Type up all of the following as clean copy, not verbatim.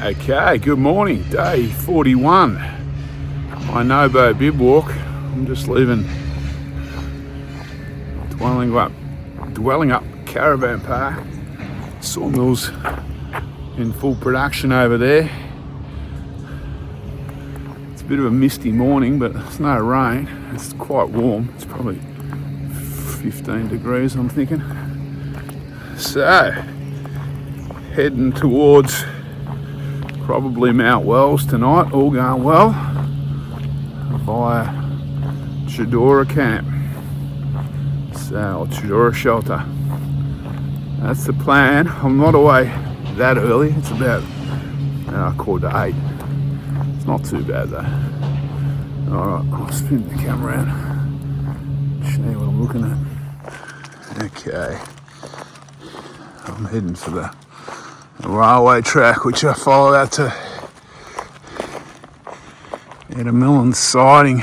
Okay, good morning, day 41. My Nobo bib walk. I'm just leaving Dwellingup Caravan Park. Sawmills in full production over there. It's a bit of a misty morning, but it's no rain. It's quite warm. It's probably 15 degrees, I'm thinking. So, heading towards probably Mount Wells tonight, all going well, via Chadoora camp, or Chadoora Shelter. That's the plan. I'm not away that early. It's about 7:45. It's not too bad though. Alright, I'll spin the camera around, show you what I'm looking at. Okay, I'm heading for the railway track, which I follow out to Etmilyn Siding.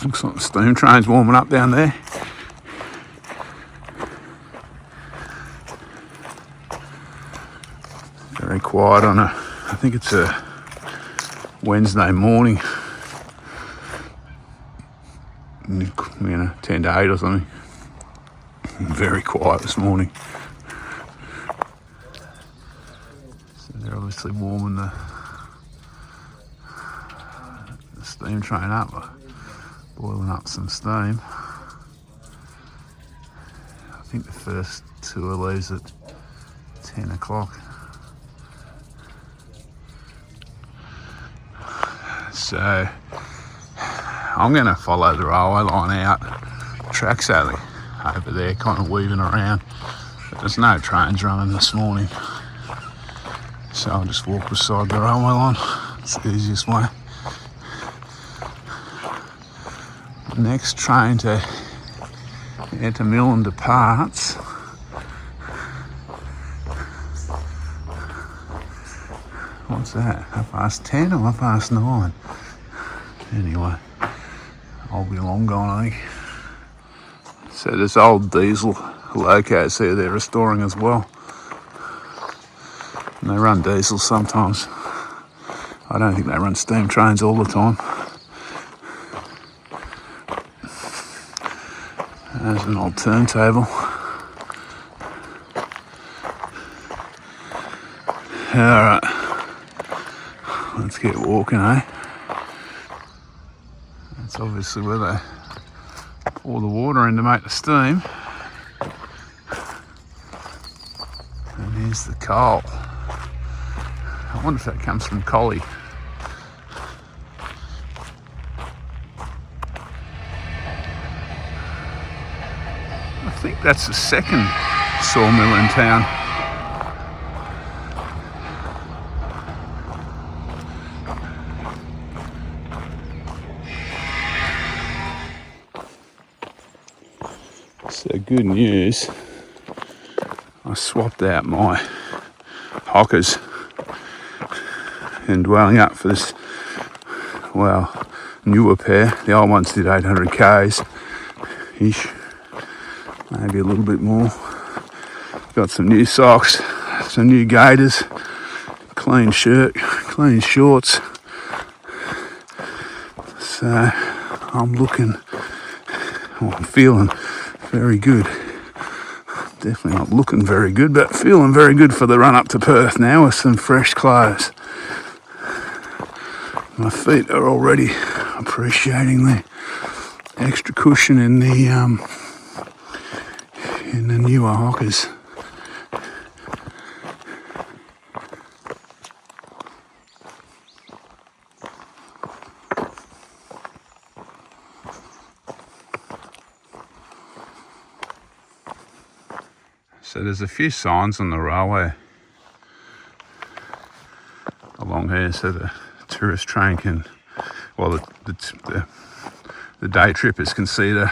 Looks like the steam train's warming up down there. Very quiet on I think it's a Wednesday morning. 10 to 8 or something. Very quiet this morning. So they're obviously warming the steam train up, boiling up some steam. I think the first tour leaves at 10 o'clock. So I'm going to follow the railway line out. Track's only over there, kind of weaving around, but there's no trains running this morning, so I'll just walk beside the railway line. It's the easiest way. The next train to Etmilyn departs what's that, 10:30 or 9:30? Anyway, I'll be long gone, I think. So there's old diesel locos here they're restoring as well. And they run diesel sometimes. I don't think they run steam trains all the time. There's an old turntable. Alright, let's get walking, eh? That's obviously where they pour the water in to make the steam. And here's the coal. I wonder if that comes from Collie. I think that's the second sawmill in town. So good news, I swapped out my hockers in Dwellingup for this, newer pair. The old ones did 800 k's-ish, maybe a little bit more. Got some new socks, some new gaiters, clean shirt, clean shorts. So I'm feeling very good. Definitely not looking very good, but feeling very good for the run up to Perth now with some fresh clothes. My feet are already appreciating the extra cushion in the newer hockers. So there's a few signs on the railway along here, so the tourist train can, the day trippers can see the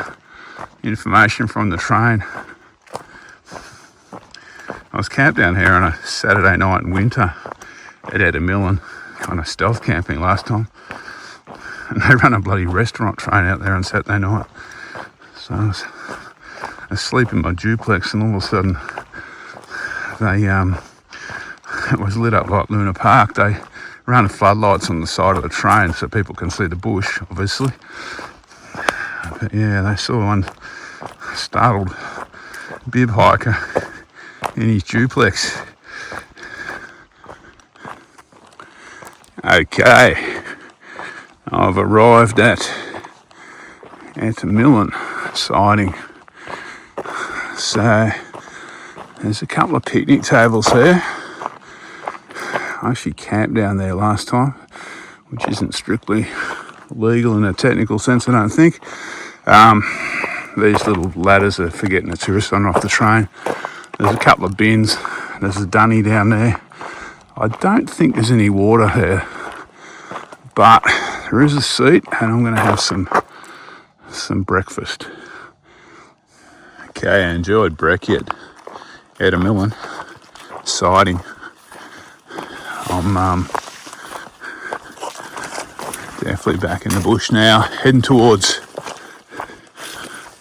information from the train. I was camped down here on a Saturday night in winter at Etmilyn, kind of stealth camping last time, and they run a bloody restaurant train out there on Saturday night. So I was asleep in my duplex, and all of a sudden it was lit up like Luna Park. They ran floodlights on the side of the train so people can see the bush, obviously. But yeah, they saw one startled bib hiker in his duplex. Okay, I've arrived at Etmilyn Siding. So there's a couple of picnic tables there. I actually camped down there last time, which isn't strictly legal in a technical sense, I don't think. These little ladders are for getting the tourists on off the train. There's a couple of bins. There's a dunny down there. I don't think there's any water there, but there is a seat, and I'm going to have some breakfast. Okay, I enjoyed brekkie at Etmilyn Siding. I'm definitely back in the bush now, heading towards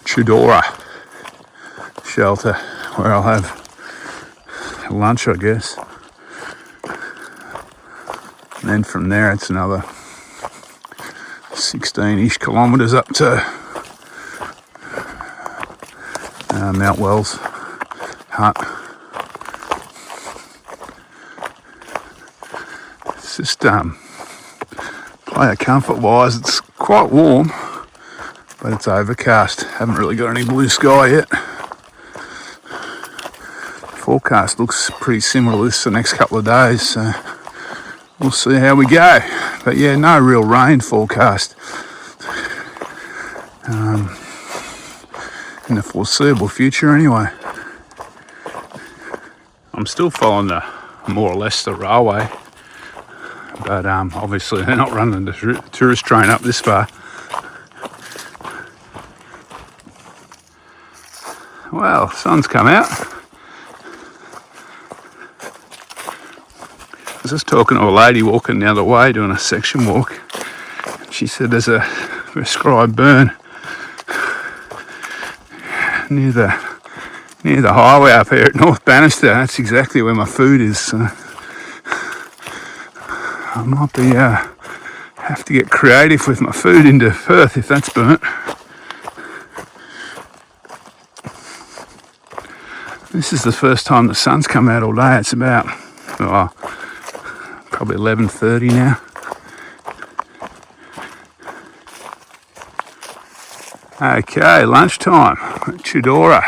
Chadoora Shelter, where I'll have lunch, I guess. And then from there, it's another 16-ish kilometres up to Mount Wells hut. It's just player comfort-wise, it's quite warm, but it's overcast. Haven't really got any blue sky yet. Forecast looks pretty similar to this the next couple of days, so we'll see how we go. But yeah, no real rain forecast in the foreseeable future anyway. I'm still following more or less the railway, but obviously they're not running the tourist train up this far. Well, sun's come out. I was just talking to a lady walking the other way doing a section walk. She said there's a prescribed burn near the highway up here at North Bannister. That's exactly where my food is. So I might be have to get creative with my food into Perth if that's burnt. This is the first time the sun's come out all day. It's about probably 11:30 now. Okay, lunchtime at Chidora.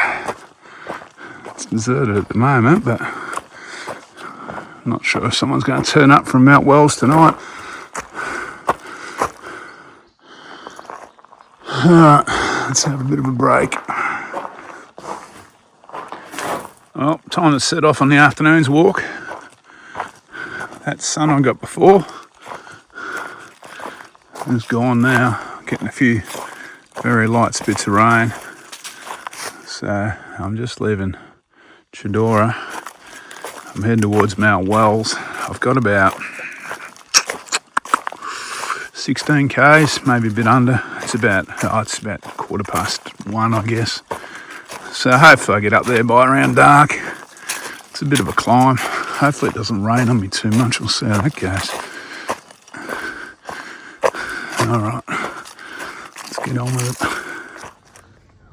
It's deserted at the moment, but I'm not sure if someone's going to turn up from Mount Wells tonight. Alright, let's have a bit of a break. Well, time to set off on the afternoon's walk. That sun I got before is gone now. Getting a few very light spits of rain. So I'm just leaving Chidora. I'm heading towards Mount Wells. I've got about 16 k's, maybe a bit under. It's about 1:15, I guess. So hopefully I get up there by around dark. It's a bit of a climb. Hopefully it doesn't rain on me too much. We'll see how that goes. Alright, let's get on with it.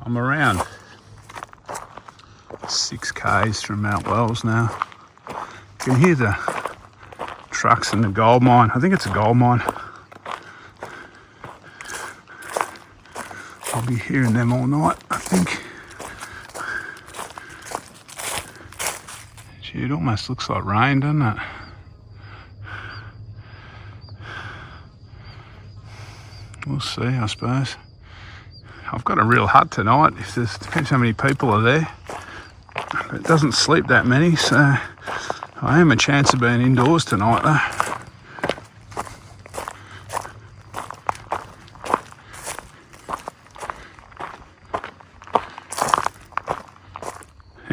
I'm around 6 k's from Mount Wells now. You can hear the trucks in the gold mine. I think it's a gold mine. I'll be hearing them all night, I think. Gee, it almost looks like rain, doesn't it? We'll see, I suppose. I've got a real hut tonight. Depends how many people are there. But it doesn't sleep that many, so I am a chance of being indoors tonight though.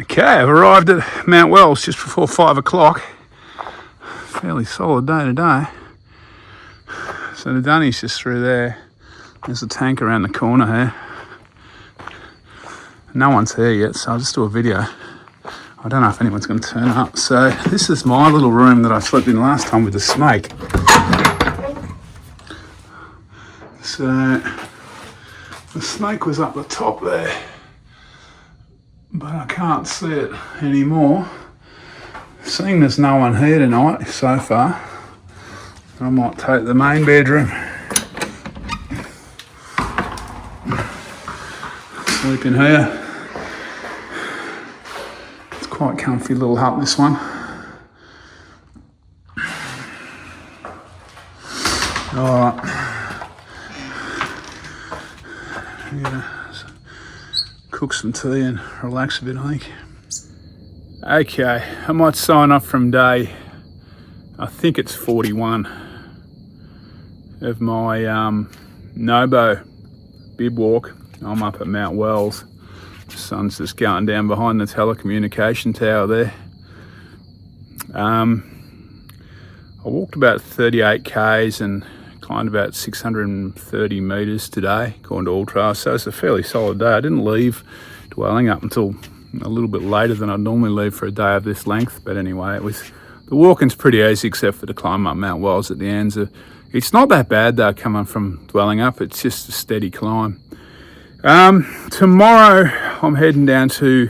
Okay, I've arrived at Mount Wells just before 5 o'clock. Fairly solid day today. So the dunny's just through there. There's a tank around the corner here. No one's here yet, so I'll just do a video. I don't know if anyone's going to turn up. So this is my little room that I slept in last time with the snake. So the snake was up the top there, but I can't see it anymore. Seeing there's no one here tonight so far, I might take the main bedroom. Sleep in here. It's quite comfy little hut, this one. Alright. Yeah. Cook some tea and relax a bit, I think. Okay, I might sign off from day, I think it's 41 of my Nobo bib walk. I'm up at Mount Wells. The sun's just going down behind the telecommunication tower there. I walked about 38 k's and climbed about 630 metres today, according to AllTrails, so it's a fairly solid day. I didn't leave Dwellingup until a little bit later than I'd normally leave for a day of this length, but anyway, the walking's pretty easy except for the climb up Mount Wells at the end. It's not that bad though, coming from Dwellingup. It's just a steady climb. Tomorrow I'm heading down to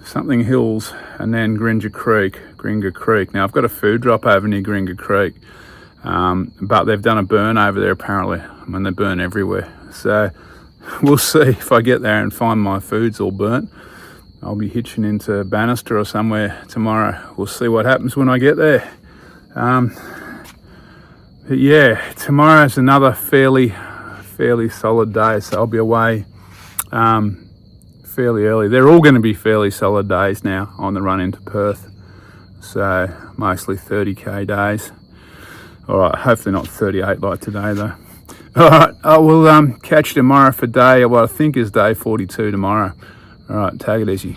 something hills and then Gringa Creek. Now I've got a food drop over near Gringa Creek, but they've done a burn over there apparently. I mean, they burn everywhere. So we'll see if I get there and find my food's all burnt. I'll be hitching into Bannister or somewhere tomorrow. We'll see what happens when I get there. But yeah, tomorrow's another fairly solid day, so I'll be away fairly early. They're all going to be fairly solid days now on the run into Perth, so mostly 30k days. All right, hopefully not 38 like today though. All right, I will catch you tomorrow for day, what I think is day 42 tomorrow. All right, take it easy.